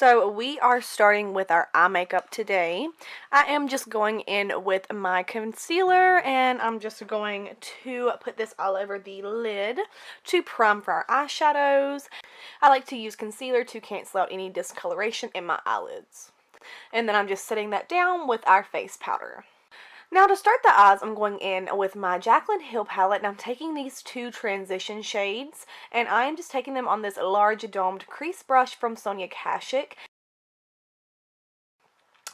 So we are starting with our eye makeup today. I am just going in with my concealer, and I'm just going to put this all over the lid to prime for our eyeshadows. I like to use concealer to cancel out any discoloration in my eyelids. And then I'm just setting that down with our face powder. Now to start the eyes, I'm going in with my Jaclyn Hill palette, and I'm taking these two transition shades, and I am just taking them on this large domed crease brush from Sonia Kashuk.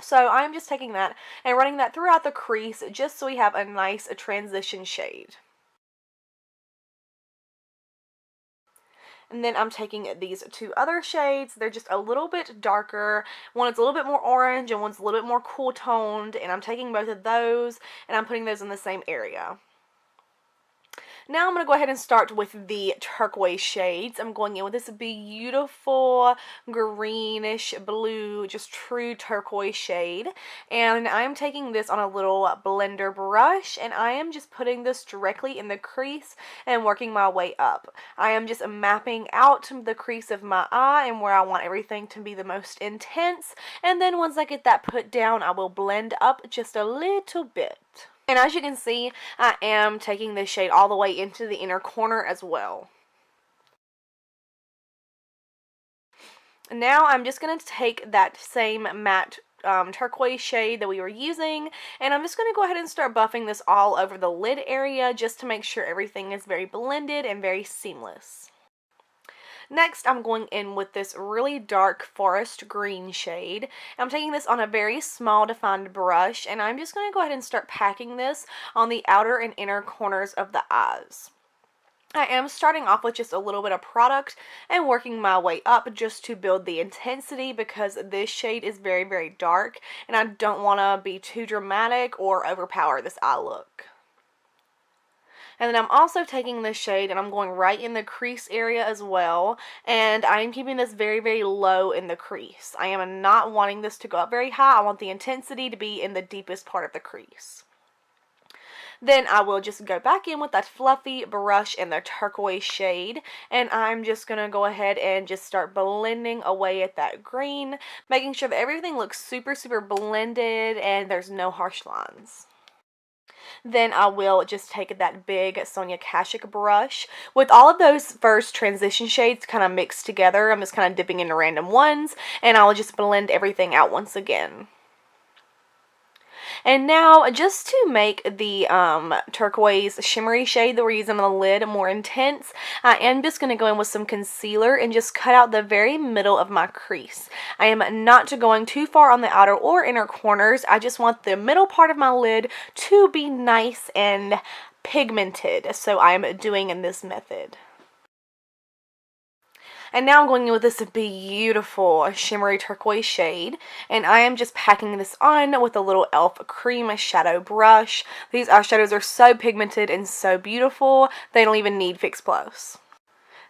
So I'm just taking that and running that throughout the crease just so we have a nice transition shade. And then I'm taking these two other shades. They're just a little bit darker. One is a little bit more orange and one's a little bit more cool toned. And I'm taking both of those and I'm putting those in the same area. Now I'm going to go ahead and start with the turquoise shades. I'm going in with this beautiful greenish blue, just true turquoise shade. And I'm taking this on a little blender brush, and I am just putting this directly in the crease and working my way up. I am just mapping out the crease of my eye and where I want everything to be the most intense. And then once I get that put down, I will blend up just a little bit. And as you can see, I am taking this shade all the way into the inner corner as well. Now I'm just going to take that same matte turquoise shade that we were using, and I'm just going to go ahead and start buffing this all over the lid area just to make sure everything is very blended and very seamless. Next, I'm going in with this really dark forest green shade. I'm taking this on a very small defined brush, and I'm just going to go ahead and start packing this on the outer and inner corners of the eyes. I am starting off with just a little bit of product and working my way up just to build the intensity, because this shade is very, very dark, and I don't want to be too dramatic or overpower this eye look. And then I'm also taking this shade and I'm going right in the crease area as well. And I am keeping this very, very low in the crease. I am not wanting this to go up very high. I want the intensity to be in the deepest part of the crease. Then I will just go back in with that fluffy brush in the turquoise shade. And I'm just going to go ahead and just start blending away at that green, making sure that everything looks super, super blended and there's no harsh lines. Then I will just take that big Sonia Kashuk brush with all of those first transition shades kind of mixed together. I'm just kind of dipping into random ones, and I will just blend everything out once again. And now, just to make the turquoise shimmery shade that we're using on the lid more intense, I am just going to go in with some concealer and just cut out the very middle of my crease. I am not going too far on the outer or inner corners. I just want the middle part of my lid to be nice and pigmented, so I am doing in this method. And now I'm going in with this beautiful shimmery turquoise shade, and I am just packing this on with a little e.l.f. cream shadow brush. These eyeshadows are so pigmented and so beautiful, they don't even need Fix Plus.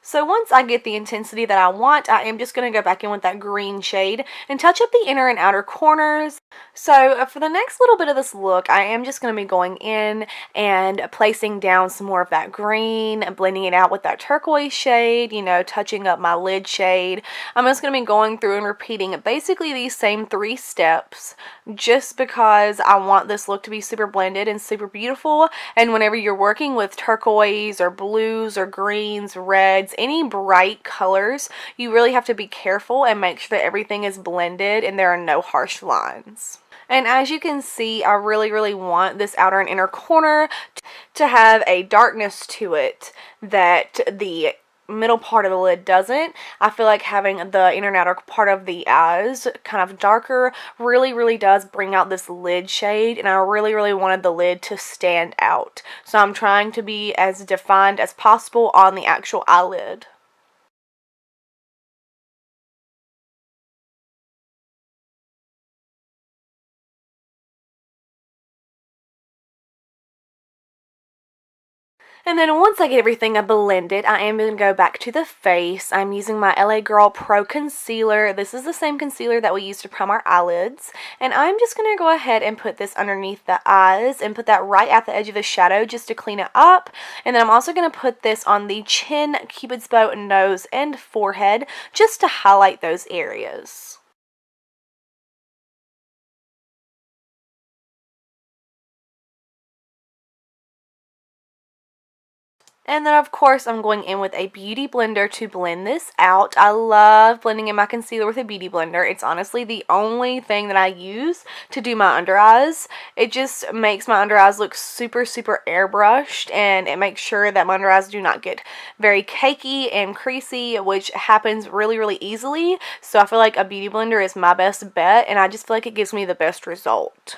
So once I get the intensity that I want, I am just going to go back in with that green shade and touch up the inner and outer corners. So for the next little bit of this look, I am just going to be going in and placing down some more of that green and blending it out with that turquoise shade, you know, touching up my lid shade. I'm just going to be going through and repeating basically these same 3 steps just because I want this look to be super blended and super beautiful. And whenever you're working with turquoise or blues or greens, reds, any bright colors, you really have to be careful and make sure that everything is blended and there are no harsh lines. And as you can see, I really, really want this outer and inner corner to have a darkness to it that the middle part of the lid doesn't. I feel like having the inner and outer part of the eyes kind of darker really, really does bring out this lid shade, and I really, really wanted the lid to stand out. So I'm trying to be as defined as possible on the actual eyelid. And then once I get everything blended, I am going to go back to the face. I'm using my LA Girl Pro Concealer. This is the same concealer that we use to prime our eyelids. And I'm just going to go ahead and put this underneath the eyes and put that right at the edge of the shadow just to clean it up. And then I'm also going to put this on the chin, cupid's bow, nose, and forehead just to highlight those areas. And then, of course, I'm going in with a beauty blender to blend this out. I love blending in my concealer with a beauty blender. It's honestly the only thing that I use to do my under eyes. It just makes my under eyes look super, super airbrushed, and it makes sure that my under eyes do not get very cakey and creasy, which happens really, really easily. So I feel like a beauty blender is my best bet, and I just feel like it gives me the best result.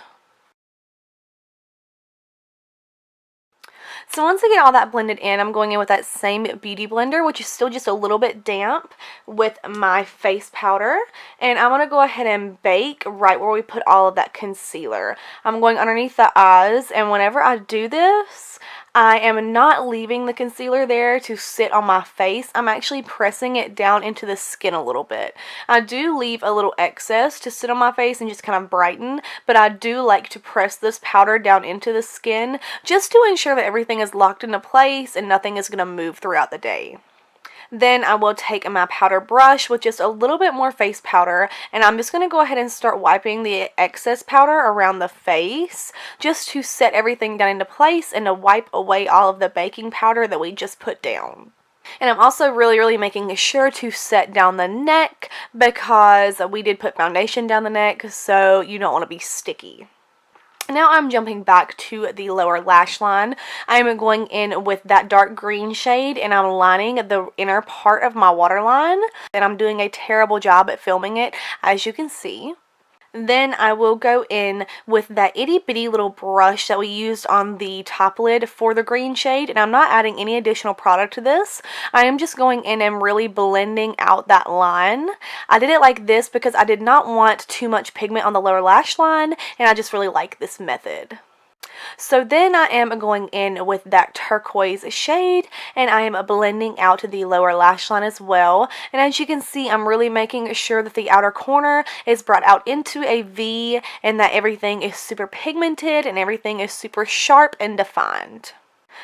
So once I get all that blended in, I'm going in with that same beauty blender, which is still just a little bit damp, with my face powder. And I'm going to go ahead and bake right where we put all of that concealer. I'm going underneath the eyes, and whenever I do this, I am not leaving the concealer there to sit on my face. I'm actually pressing it down into the skin a little bit. I do leave a little excess to sit on my face and just kind of brighten, but I do like to press this powder down into the skin just to ensure that everything is locked into place and nothing is going to move throughout the day. Then I will take my powder brush with just a little bit more face powder, and I'm just going to go ahead and start wiping the excess powder around the face just to set everything down into place and to wipe away all of the baking powder that we just put down. And I'm also really making sure to set down the neck because we did put foundation down the neck, so you don't want to be sticky. Now I'm jumping back to the lower lash line. I'm going in with that dark green shade, and I'm lining the inner part of my waterline. And I'm doing a terrible job at filming it, as you can see. Then I will go in with that itty bitty little brush that we used on the top lid for the green shade, and I'm not adding any additional product to this. I am just going in and really blending out that line. I did it like this because I did not want too much pigment on the lower lash line, and I just really like this method. So then I am going in with that turquoise shade, and I am blending out the lower lash line as well. And as you can see, I'm really making sure that the outer corner is brought out into a V, and that everything is super pigmented and everything is super sharp and defined.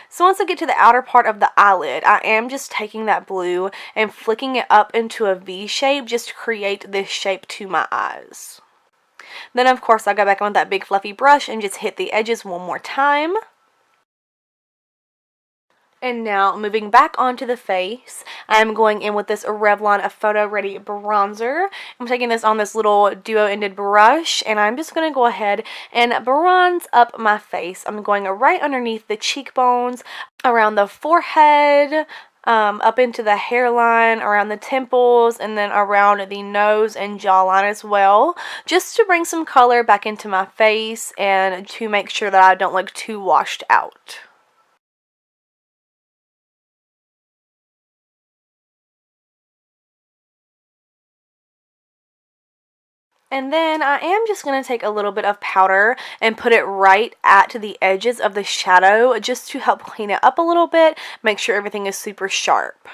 So once I get to the outer part of the eyelid, I am just taking that blue and flicking it up into a V shape just to create this shape to my eyes. Then, of course, I go back on that big fluffy brush and just hit the edges one more time. And now, moving back onto the face, I'm going in with this Revlon Photo Ready Bronzer. I'm taking this on this little duo-ended brush, and I'm just going to go ahead and bronze up my face. I'm going right underneath the cheekbones, around the forehead, up into the hairline, around the temples, and then around the nose and jawline as well, just to bring some color back into my face and to make sure that I don't look too washed out. And then I am just going to take a little bit of powder and put it right at the edges of the shadow just to help clean it up a little bit, make sure everything is super sharp.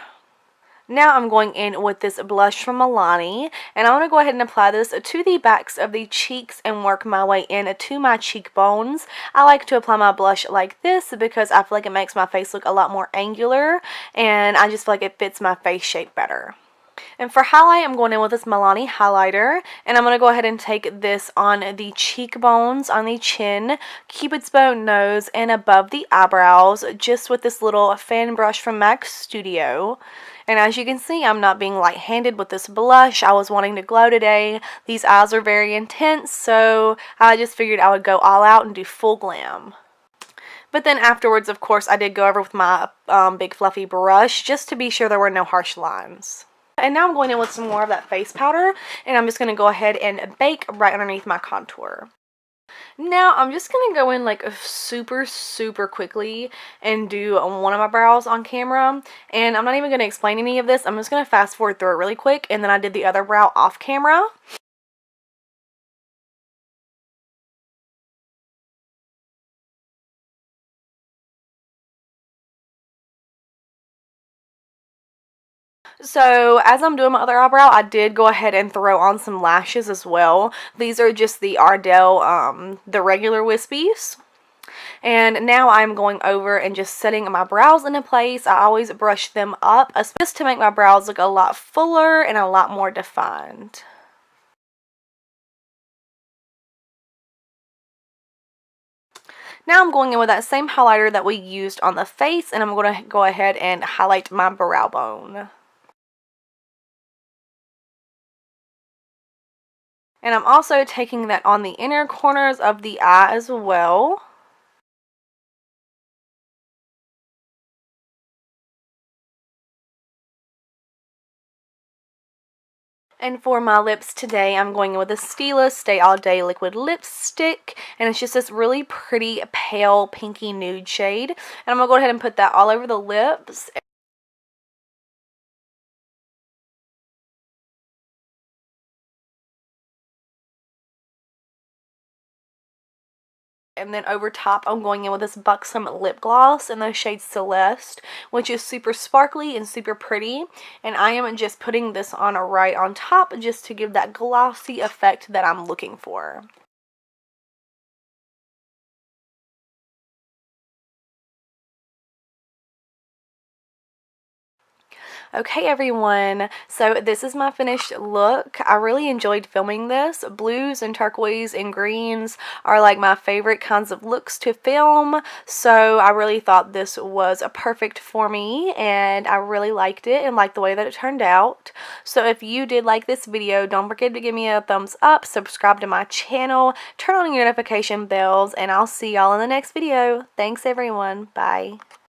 Now I'm going in with this blush from Milani, and I'm going to go ahead and apply this to the backs of the cheeks and work my way in to my cheekbones. I like to apply my blush like this because I feel like it makes my face look a lot more angular, and I just feel like it fits my face shape better. And for highlight, I'm going in with this Milani highlighter, and I'm going to go ahead and take this on the cheekbones, on the chin, cupid's bow, nose, and above the eyebrows, just with this little fan brush from MAC Studio. And as you can see, I'm not being light-handed with this blush. I was wanting to glow today. These eyes are very intense, so I just figured I would go all out and do full glam. But then afterwards, of course, I did go over with my big fluffy brush just to be sure there were no harsh lines. And now I'm going in with some more of that face powder, and I'm just going to go ahead and bake right underneath my contour. Now I'm just going to go in like super quickly and do one of my brows on camera, and I'm not even going to explain any of this. I'm just going to fast forward through it really quick, and then I did the other brow off camera. So as I'm doing my other eyebrow, I did go ahead and throw on some lashes as well. These are just the Ardell, the regular Wispies. And now I'm going over and just setting my brows into place. I always brush them up just to make my brows look a lot fuller and a lot more defined. Now I'm going in with that same highlighter that we used on the face, and I'm going to go ahead and highlight my brow bone. And I'm also taking that on the inner corners of the eye as well. And for my lips today, I'm going in with a Stila Stay All Day Liquid Lipstick. And it's just this really pretty pale pinky nude shade. And I'm going to go ahead and put that all over the lips. And then over top, I'm going in with this Buxom lip gloss in the shade Celeste, which is super sparkly and super pretty. And I am just putting this on right on top just to give that glossy effect that I'm looking for. Okay, everyone, so this is my finished look. I really enjoyed filming this. Blues and turquoise and greens are like my favorite kinds of looks to film, so I really thought this was perfect for me, and I really liked it and liked the way that it turned out. So if you did like this video, don't forget to give me a thumbs up, subscribe to my channel, turn on your notification bells, and I'll see y'all in the next video. Thanks, everyone. Bye.